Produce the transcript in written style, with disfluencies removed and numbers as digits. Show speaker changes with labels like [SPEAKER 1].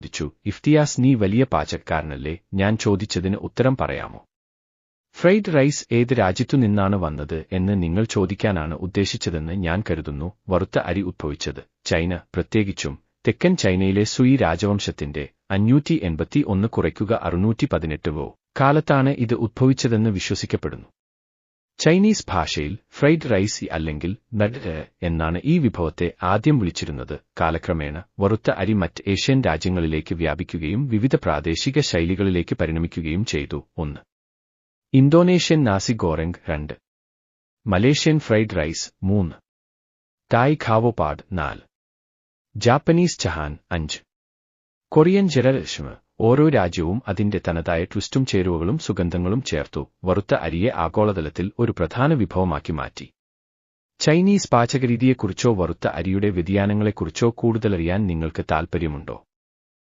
[SPEAKER 1] ചോദിച്ചു, ഇഫ്തിയാസ്, നീ വലിയ പാചകക്കാരനല്ലേ? ഞാൻ ചോദിച്ചതിന് ഉത്തരം പറയാമോ? ഫ്രൈഡ് റൈസ് ഏത് രാജ്യത്തു നിന്നാണ് വന്നത് എന്ന് നിങ്ങൾ ചോദിക്കാനാണ് ഉദ്ദേശിച്ചതെന്ന് ഞാൻ കരുതുന്നു. വറുത്ത അരി ഉദ്ഭവിച്ചത് ചൈന, പ്രത്യേകിച്ചും തെക്കൻ ചൈനയിലെ സുയി രാജവംശത്തിന്റെ 581 കുറയ്ക്കുക 618 കാലത്താണ് ഇത് ഉദ്ഭവിച്ചതെന്ന് വിശ്വസിക്കപ്പെടുന്നു. ചൈനീസ് ഭാഷയിൽ ഫ്രൈഡ് റൈസ് അല്ലെങ്കിൽ നഡ് എന്നാണ് ഈ വിഭവത്തെ ആദ്യം വിളിച്ചിരുന്നത്. കാലക്രമേണ വറുത്ത അരി മറ്റ് ഏഷ്യൻ രാജ്യങ്ങളിലേക്ക് വ്യാപിക്കുകയും വിവിധ പ്രാദേശിക ശൈലികളിലേക്ക് പരിണമിക്കുകയും ചെയ്തു. 1. ഇന്തോനേഷ്യൻ നാസി ഗോറെങ് 2. Malaysian fried rice 3. തായ് ഖാവോ പാഡ് 4. ജാപ്പനീസ് ചഹാൻ 5. കൊറിയൻ ജെറലഷ്മ. ഓരോ രാജ്യവും അതിന്റെ തനതായ ട്വിസ്റ്റും ചേരുവകളും സുഗന്ധങ്ങളും ചേർത്തു വറുത്ത അരിയെ ആഗോളതലത്തിൽ ഒരു പ്രധാന വിഭവമാക്കി മാറ്റി. ചൈനീസ് പാചകരീതിയെക്കുറിച്ചോ വറുത്ത അരിയുടെ വ്യതിയാനങ്ങളെക്കുറിച്ചോ കൂടുതലറിയാൻ നിങ്ങൾക്ക് താൽപ്പര്യമുണ്ടോ?